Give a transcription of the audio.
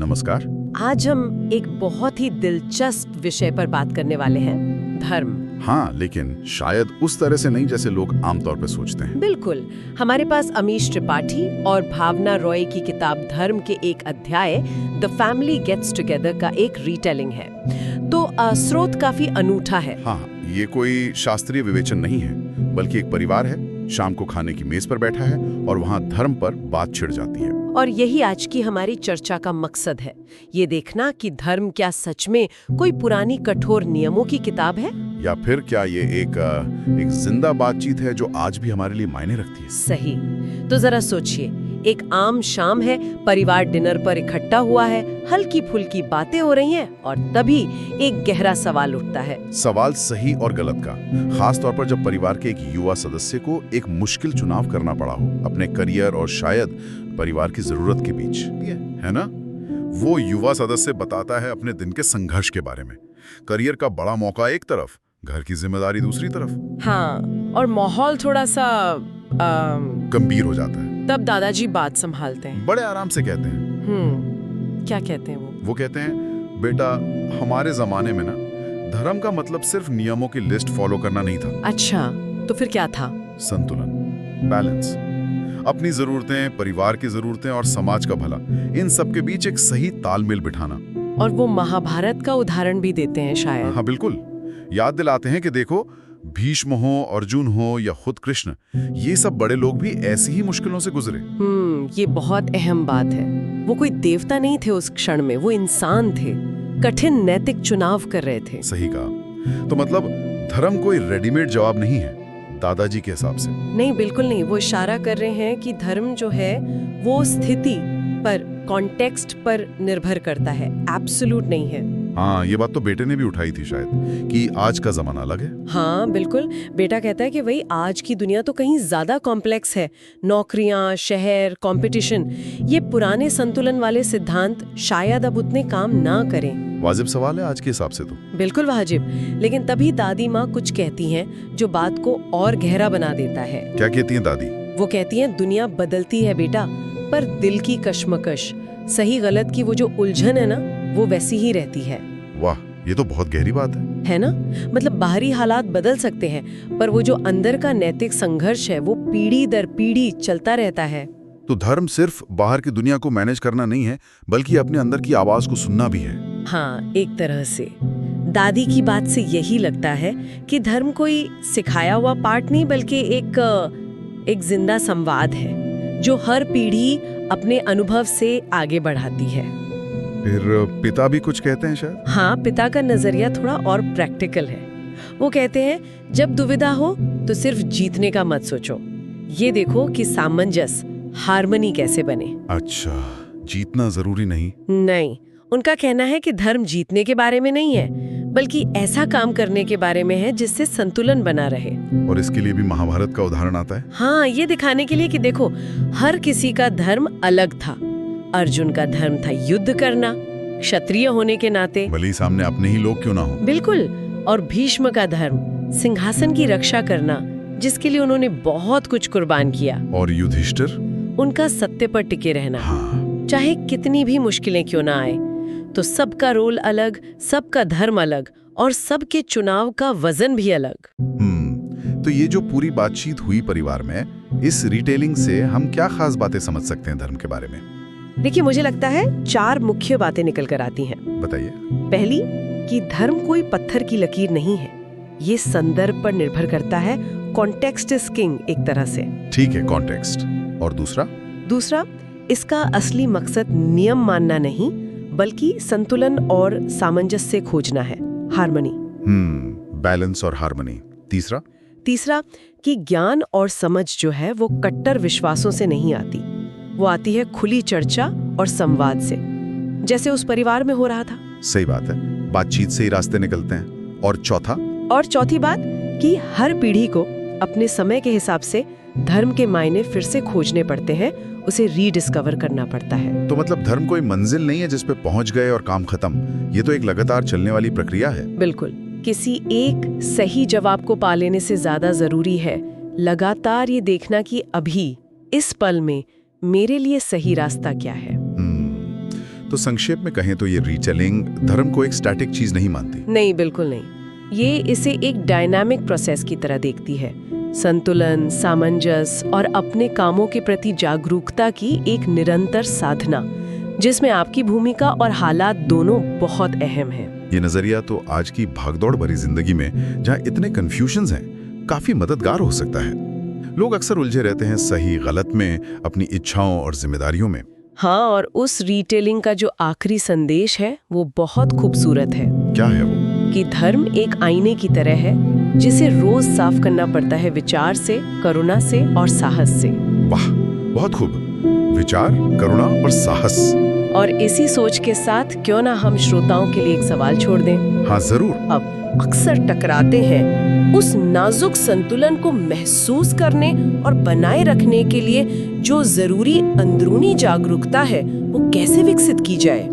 नमस्कार। आज हम एक बहुत ही दिलचस्प विषय पर बात करने वाले हैं, धर्म। हाँ, लेकिन शायद उस तरह से नहीं जैसे लोग आमतौर पर सोचते हैं। बिल्कुल। हमारे पास अमीश त्रिपाठी और भावना रॉय की किताब धर्म के एक अध्याय द फैमिली गेट्स टुगेदर का एक रीटेलिंग है। तो स्रोत काफी अनूठा है। हाँ, ये कोई शास्त्रीय विवेचन नहीं है, बल्कि एक परिवार है, शाम को खाने की मेज पर बैठा है और वहाँ धर्म पर बात छिड़ जाती है। और यही आज की हमारी चर्चा का मकसद है, ये देखना कि धर्म क्या सच में कोई पुरानी कठोर नियमों की किताब है, या फिर क्या ये एक जिंदा बातचीत है जो आज भी हमारे लिए मायने रखती है। सही। तो जरा सोचिए, एक आम शाम है, परिवार डिनर पर इकट्ठा हुआ है, हल्की फुल्की बातें हो रही हैं और तभी एक गहरा सवाल उठता है। सवाल सही और गलत का, खास तौर पर जब परिवार के एक युवा सदस्य को एक मुश्किल चुनाव करना पड़ा हो अपने करियर और शायद परिवार की जरूरत के बीच, है ना? वो युवा सदस्य बताता है अपने दिन के संघर्ष के बारे में। करियर का बड़ा मौका एक तरफ, घर की जिम्मेदारी दूसरी तरफ। हाँ, और माहौल थोड़ा सा गंभीर हो जाता है। तब दादाजी बात संभालते हैं। बड़े आराम से कहते हैं। क्या कहते हैं वो कहते हैं, बेटा, हमारे जमाने में ना धर्म का मतलब सिर्फ नियमों की लिस्ट फॉलो करना नहीं था। अच्छा, तो फिर क्या था? संतुलन, बैलेंस, अपनी जरूरतें, परिवार की जरूरतें और समाज का भला, इन सब के बीच एक सही तालमेल बिठाना। और वो महाभारत का उदाहरण भी देते हैं शायद। हाँ बिल्कुल, याद दिलाते हैं कि देखो, भीष्म हो, अर्जुन हो या खुद कृष्ण, ये सब बड़े लोग भी ऐसी ही मुश्किलों से गुजरे। ये बहुत अहम बात है। वो कोई देवता नहीं थे उस क्षण में, वो इंसान थे, कठिन नैतिक चुनाव कर रहे थे। सही कहा। तो मतलब धर्म कोई रेडीमेड जवाब नहीं है दादाजी के हिसाब से। नहीं, बिल्कुल नहीं। वो इशारा कर रहे हैं कि धर्म जो है वो स्थिति पर, कॉन्टेक्स्ट पर निर्भर करता है, एब्सोल्यूट नहीं है। हाँ, ये बात तो बेटे ने भी उठाई थी शायद, कि आज का जमाना अलग है। हाँ बिल्कुल। बेटा कहता है कि वही आज की दुनिया तो कहीं ज्यादा कॉम्प्लेक्स है। नौकरियां, शहर, कंपटीशन, ये पुराने संतुलन वाले सिद्धांत शायद अब उतने काम ना करें। वाजिब सवाल है आज के हिसाब से तो। बिल्कुल वाजिब। लेकिन तभी दादी माँ कुछ कहती हैं जो बात को और गहरा बना देता है। क्या कहती हैं दादी? वो कहती हैं, दुनिया बदलती है बेटा, पर दिल की कश्मकश, सही गलत की वो जो उलझन है ना, वो वैसी ही रहती है। वाह, ये तो बहुत गहरी बात है ना? मतलब बाहरी हालात बदल सकते हैं, पर वो जो अंदर का नैतिक संघर्ष है वो पीढ़ी दर पीढ़ी चलता रहता है। तो धर्म सिर्फ बाहर की दुनिया को मैनेज करना नहीं है, बल्कि अपने अंदर की आवाज को सुनना भी है। हाँ, एक तरह से। दादी की बात से यही लगता है कि धर्म कोई सिखाया हुआ पाठ नहीं, बल्कि एक जिंदा संवाद है जो हर पीढ़ी अपने अनुभव से आगे बढ़ाती है। फिर पिता भी कुछ कहते हैं शायद? हाँ, पिता का नजरिया थोड़ा और प्रैक्टिकल है। वो कहते हैं, जब दुविधा हो तो सिर्फ जीतने का मत सोचो, ये देखो कि सामंजस्य, हार्मनी कैसे बने। अच्छा, जीतना जरूरी नहीं? नहीं, उनका कहना है कि धर्म जीतने के बारे में नहीं है, बल्कि ऐसा काम करने के बारे में है जिससे संतुलन बना रहे। और इसके लिए भी महाभारत का उदाहरण आता है। हाँ, ये दिखाने के लिए कि देखो, हर किसी का धर्म अलग था। अर्जुन का धर्म था युद्ध करना, क्षत्रिय होने के नाते, भले ही सामने अपने ही लोग क्यों ना हो। बिल्कुल। और भीष्म का धर्म सिंहासन की रक्षा करना, जिसके लिए उन्होंने बहुत कुछ कुर्बान किया। और युधिष्ठिर, उनका सत्य पर टिके रहना। हाँ। चाहे कितनी भी मुश्किलें क्यों ना आए। तो सबका रोल अलग, सबका धर्म अलग, और सबके चुनाव का वजन भी अलग। तो ये जो पूरी बातचीत हुई परिवार में, इस रिटेलिंग से हम क्या खास बातें समझ सकते हैं धर्म के बारे में? देखिए, मुझे लगता है 4 मुख्य बातें निकल कर आती हैं। बताइए। पहली, कि धर्म कोई पत्थर की लकीर नहीं है, ये संदर्भ पर निर्भर करता है। कॉन्टेक्स्ट इज किंग एक तरह से। ठीक है, कॉन्टेक्स्ट। और दूसरा, इसका असली मकसद नियम मानना नहीं, बल्कि संतुलन और सामंजस्य खोजना है, हार्मनी। बैलेंस और हार्मनी। तीसरा, कि ज्ञान और समझ जो है वो कट्टर विश्वासों से नहीं आती, वो आती है खुली चर्चा और संवाद से, जैसे उस परिवार में हो रहा था। सही बात है, बातचीत से ही रास्ते निकलते हैं। और चौथी बात, कि हर पीढ़ी को अपने समय के हिसाब से धर्म के मायने फिर से खोजने पड़ते हैं, उसे रीडिस्कवर करना पड़ता है। तो मतलब धर्म कोई मंजिल नहीं है जिस पे पहुंच गए और काम खत्म, ये तो एक लगातार चलने वाली प्रक्रिया है। बिल्कुल। किसी एक सही जवाब को पा लेने से ज्यादा जरूरी है लगातार ये देखना कि अभी इस पल में मेरे लिए सही रास्ता क्या है। तो संक्षेप में कहें तो ये रीटेलिंग धर्म को एक स्टैटिक चीज नहीं मानती। नहीं, बिल्कुल नहीं। ये इसे एक डायनामिक प्रोसेस की तरह देखती है, संतुलन, सामंजस्य और अपने कामों के प्रति जागरूकता की एक निरंतर साधना, जिसमें आपकी भूमिका और हालात दोनों बहुत अहम हैं। ये नजरिया तो आज की भागदौड़ भरी जिंदगी में, जहाँ इतने कंफ्यूजन्स हैं, काफी मददगार हो सकता है। लोग अक्सर उलझे रहते हैं सही गलत में, अपनी इच्छाओं और जिम्मेदारियों में। हाँ, और उस रिटेलिंग का जो आखिरी संदेश है वो बहुत खूबसूरत है। क्या है वो? कि धर्म एक आईने की तरह है जिसे रोज साफ करना पड़ता है, विचार से, करुणा से और साहस से। वाह, बहुत खूब। विचार, करुणा और साहस। और इसी सोच के साथ क्यों ना हम श्रोताओं के लिए एक सवाल छोड़ दें। हाँ, जरूर। अब अक्सर टकराते हैं, उस नाजुक संतुलन को महसूस करने और बनाए रखने के लिए जो जरूरी अंदरूनी जागरूकता है वो कैसे विकसित की जाए।